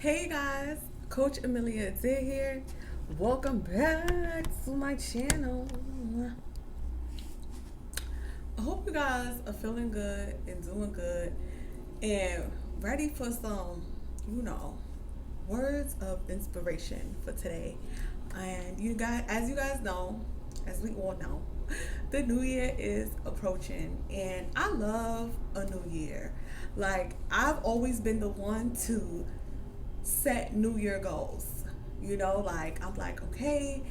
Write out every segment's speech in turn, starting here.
Hey guys, Coach Amelia Adair here. Welcome back to my channel. I hope you guys are feeling good and doing good and ready for some, you know, words of inspiration for today. And you guys, as you guys know, as we all know, the new year is approaching and I love a new year. Like, I've always been the one to set new year goals. Like I'm like, okay,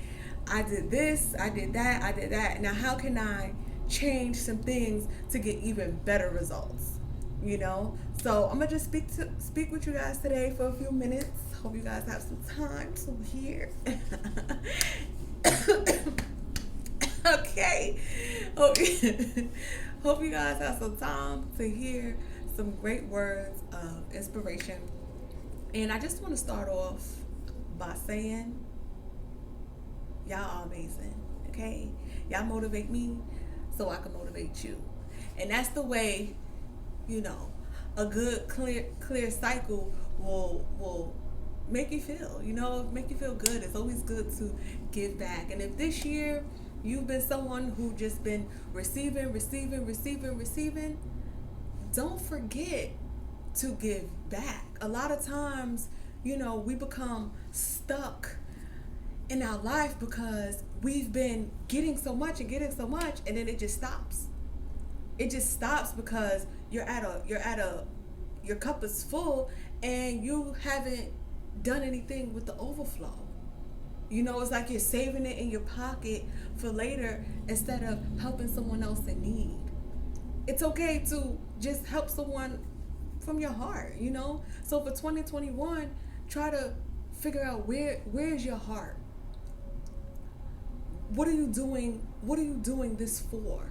I did this, I did that, I did that. Now how can I change some things to get even better results? So I'm gonna just speak with you guys today for a few minutes. Hope you guys have some time to hear. Okay. Hope hope you guys have some time to hear some great words of inspiration. And I just want to start off by saying, y'all are amazing, okay? Y'all motivate me so I can motivate you. And that's the way, you know, a good, clear cycle will make you feel, make you feel good. It's always good to give back. And if this year you've been someone who just been receiving, don't forget to give back. A lot of times, we become stuck in our life because we've been getting so much and then it just stops. It just stops because your cup is full and you haven't done anything with the overflow. It's like you're saving it in your pocket for later instead of helping someone else in need. It's okay to just help someone from your heart. So for 2021, try to figure out where's your heart. What are you doing this for?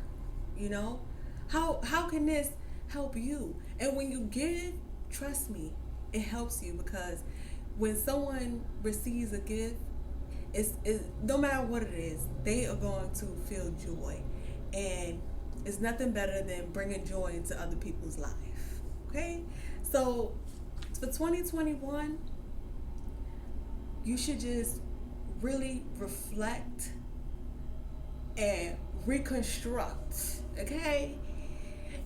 How can this help you? And when you give, trust me, it helps you, because when someone receives a gift, it's no matter what it is, they are going to feel joy. And it's nothing better than bringing joy into other people's life. Okay? So for 2021, you should just really reflect and reconstruct. Okay?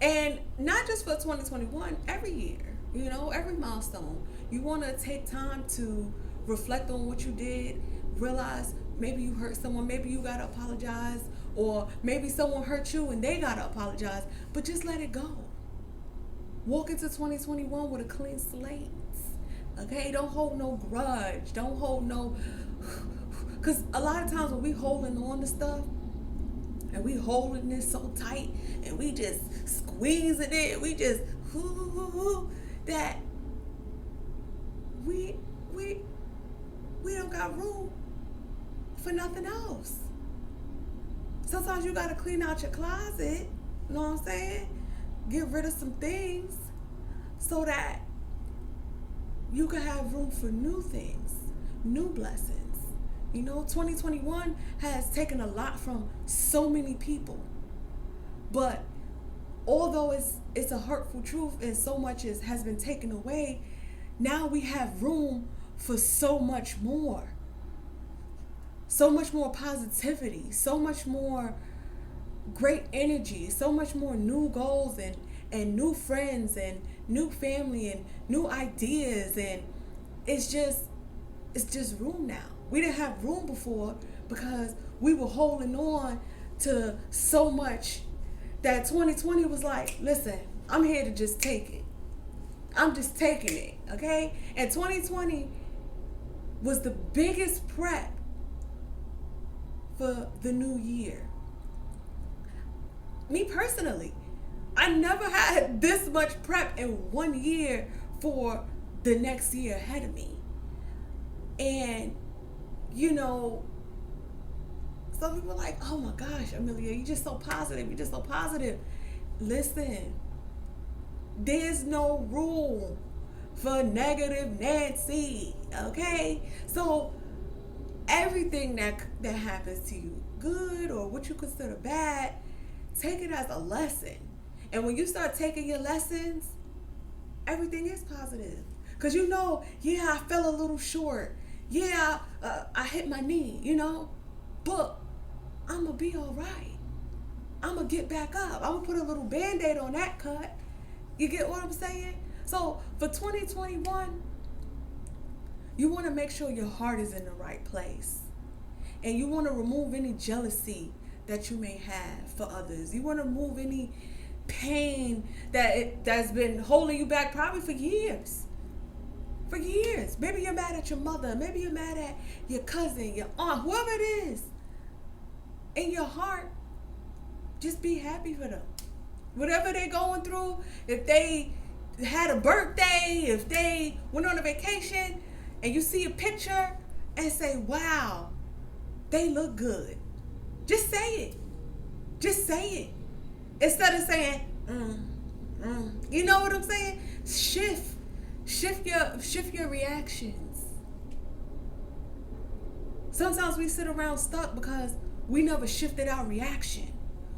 And not just for 2021, every year, every milestone. You want to take time to reflect on what you did, realize maybe you hurt someone, maybe you got to apologize, or maybe someone hurt you and they got to apologize, but just let it go. Walk into 2021 with a clean slate. Okay? Don't hold no grudge. Don't hold no... Because a lot of times when we holding on to stuff, and we holding this so tight, and we just squeezing it, we just... that we don't got room for nothing else. Sometimes you got to clean out your closet. You know what I'm saying? Get rid of some things so that you can have room for new things, new blessings. 2021 has taken a lot from so many people. But although it's a hurtful truth and so much has been taken away, now we have room for so much more. So much more positivity, so much more great energy, so much more new goals and new friends and new family and new ideas, and it's just room now. We didn't have room before because we were holding on to so much that 2020 was like, listen, I'm here to just take it. I'm just taking it, okay? And 2020 was the biggest prep for the new year. Me personally, I never had this much prep in 1 year for the next year ahead of me. And, some people are like, oh my gosh, Amelia, you're just so positive. You're just so positive. Listen, there's no room for negative Nancy, okay? So everything that happens to you, good or what you consider bad, take it as a lesson. And when you start taking your lessons, everything is positive. Because yeah, I fell a little short. Yeah, I hit my knee, but I'm going to be all right. I'm going to get back up. I'm going to put a little Band-Aid on that cut. You get what I'm saying? So for 2021, you want to make sure your heart is in the right place. And you want to remove any jealousy that you may have for others. You want to remove any pain that's been holding you back probably for years. For years. Maybe you're mad at your mother. Maybe you're mad at your cousin, your aunt, whoever it is. In your heart, just be happy for them. Whatever they're going through, if they had a birthday, if they went on a vacation, and you see a picture and say, wow, they look good. Just say it. Just say it. Instead of saying, you know what I'm saying? Shift your reactions. Sometimes we sit around stuck because we never shifted our reaction.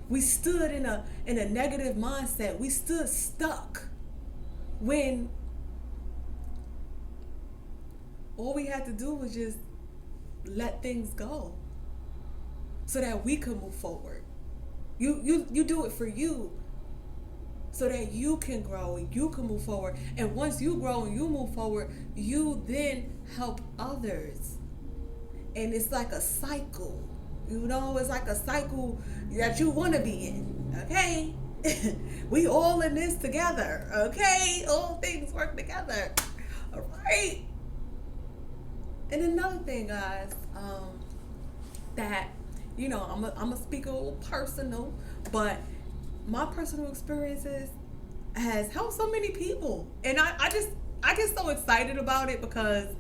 We stood in a negative mindset. We stood stuck when all we had to do was just let things go so that we could move forward. You do it for you so that you can grow and you can move forward. And once you grow and you move forward, you then help others. And it's like a cycle. It's like a cycle that you want to be in. Okay? We all in this together. Okay? All things work together. All right? And another thing, guys, that, I'm going to speak a little personal, but my personal experiences has helped so many people. And I get so excited about it because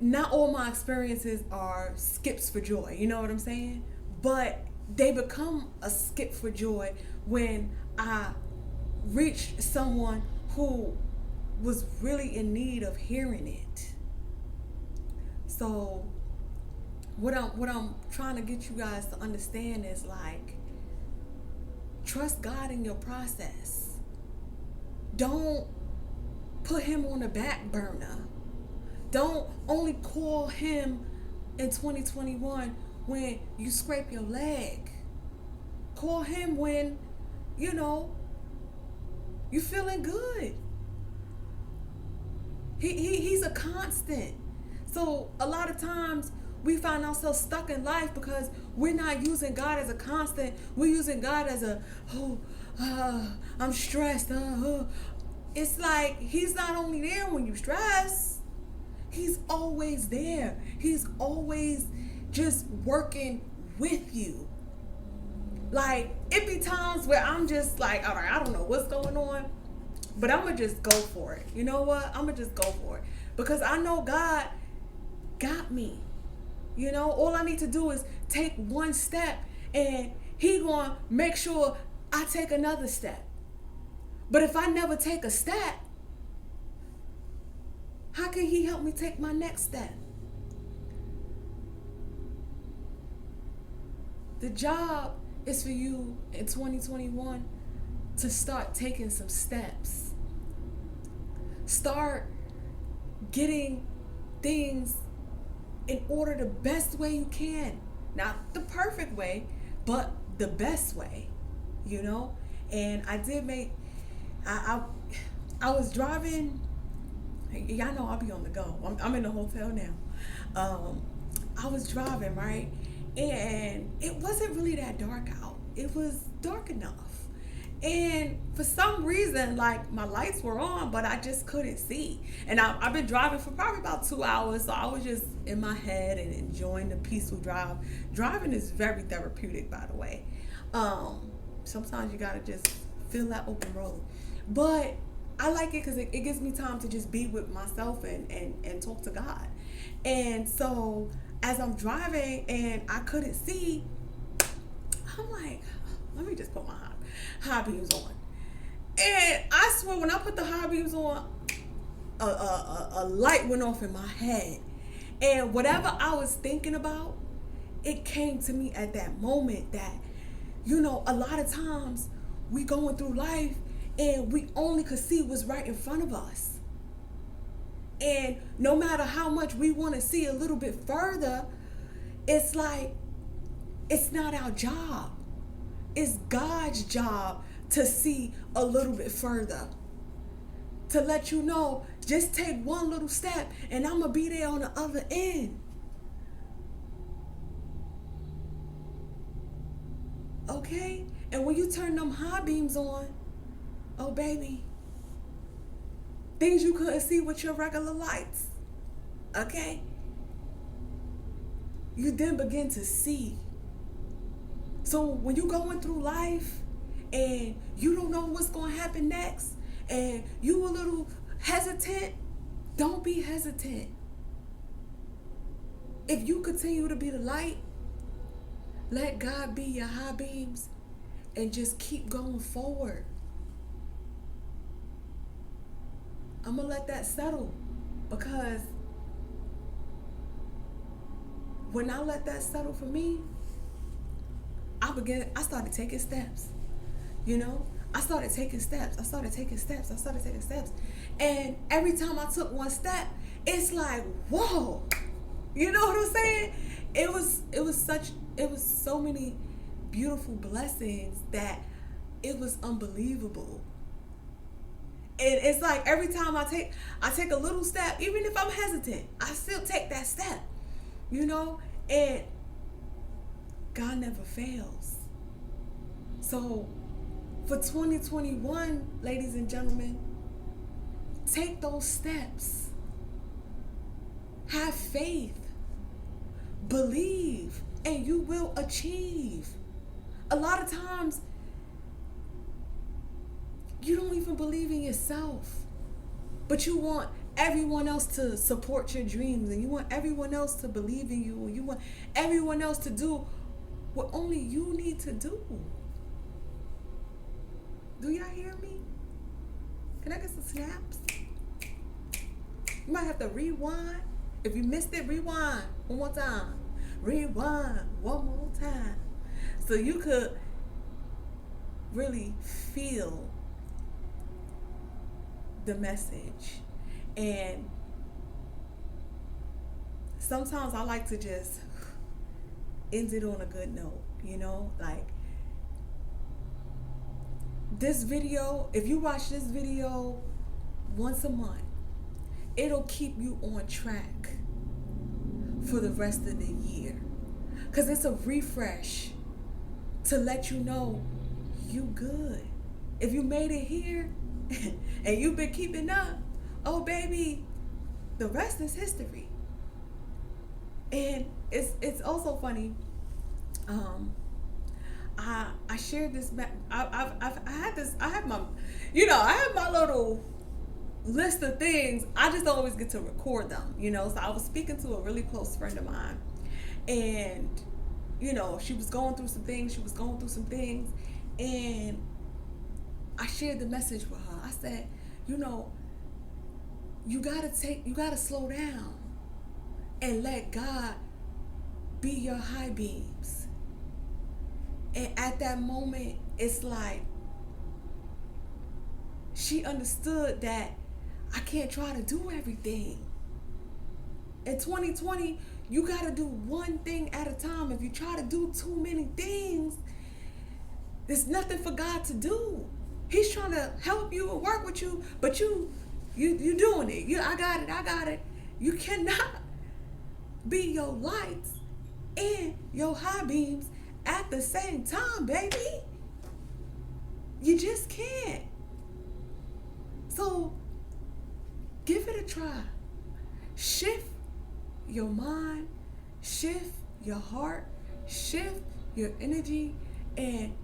not all my experiences are skips for joy. You know what I'm saying? But they become a skip for joy when I reach someone who was really in need of hearing it. So what I'm trying to get you guys to understand is, like, trust God in your process. Don't put him on the back burner. Don't only call him in 2021 when you scrape your leg. Call him when, you're feeling good. He's a constant. So a lot of times we find ourselves stuck in life because we're not using God as a constant. We're using God as I'm stressed. It's like he's not only there when you stress. He's always there. He's always just working with you. Like, it be times where I'm just like, all right, I don't know what's going on, but I'm going to just go for it. You know what? I'm going to just go for it. Because I know God got me. All I need to do is take one step and he going to make sure I take another step. But if I never take a step, how can he help me take my next step? The job is for you in 2021 to start taking some steps. Start getting things in order the best way you can. Not the perfect way, but the best way, And I did make, I was driving. Y'all know I'll be on the go. I'm in the hotel now. I was driving, right? And it wasn't really that dark out. It was dark enough. And for some reason, like, my lights were on, but I just couldn't see. And I've been driving for probably about 2 hours, so I was just in my head and enjoying the peaceful drive. Driving is very therapeutic, by the way. Sometimes you gotta just feel that open road. But I like it because it gives me time to just be with myself and talk to God. And so as I'm driving and I couldn't see, I'm like, let me just put my high beams on. And I swear, when I put the high beams on, a light went off in my head. And whatever I was thinking about, it came to me at that moment that, a lot of times we going through life and we only could see what's right in front of us. And no matter how much we want to see a little bit further, it's like, it's not our job. It's God's job to see a little bit further. To let you know, just take one little step and I'm going to be there on the other end. Okay? And when you turn them high beams on, oh baby, things you couldn't see with your regular lights. Okay? You then begin to see. So when you're going through life and you don't know what's going to happen next and you a little hesitant, don't be hesitant. If you continue to be the light, let God be your high beams and just keep going forward. I'm going to let that settle, because when I let that settle for me, I started taking steps. I started taking steps. And every time I took one step, it's like, whoa. You know what I'm saying? It was so many beautiful blessings that it was unbelievable. And it's like every time I take a little step, even if I'm hesitant, I still take that step. And God never fails. So for 2021, ladies and gentlemen, take those steps. Have faith. Believe, and you will achieve. A lot of times, you don't even believe in yourself, but you want everyone else to support your dreams, and you want everyone else to believe in you, and you want everyone else to do what only you need to do. Do y'all hear me? Can I get some snaps? You might have to rewind. If you missed it, rewind one more time. Rewind one more time. So you could really feel the message. And sometimes I like to just end it on a good note, like this video. If you watch this video once a month, it'll keep you on track for the rest of the year, because it's a refresh to let you know you good. If you made it here and you've been keeping up, oh baby, the rest is history. And it's also funny. I shared this. I have my little list of things. I just don't always get to record them, So I was speaking to a really close friend of mine, and she was going through some things. And I shared the message with her. I said, you gotta slow down and let God be your high beams. And at that moment, it's like she understood that I can't try to do everything. In 2020, you gotta do one thing at a time. If you try to do too many things, there's nothing for God to do. He's trying to help you and work with you, but you doing it. I got it. You cannot be your lights and your high beams at the same time, baby. You just can't. So give it a try. Shift your mind, shift your heart, shift your energy, and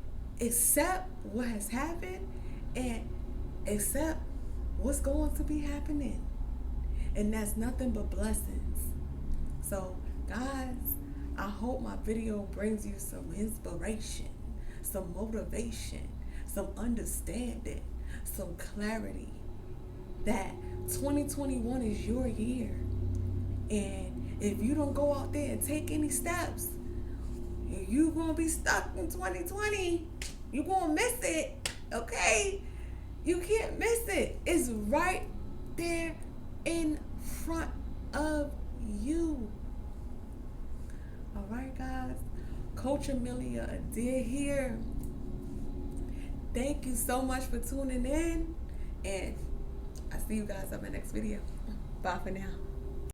accept what has happened and accept what's going to be happening. And that's nothing but blessings. So guys, I hope my video brings you some inspiration, some motivation, some understanding, some clarity that 2021 is your year. And if you don't go out there and take any steps, you're going to be stuck in 2020. You're going to miss it, okay? You can't miss it. It's right there in front of you. All right, guys. Coach Amelia Adair here. Thank you so much for tuning in, and I see you guys on my next video. Bye for now.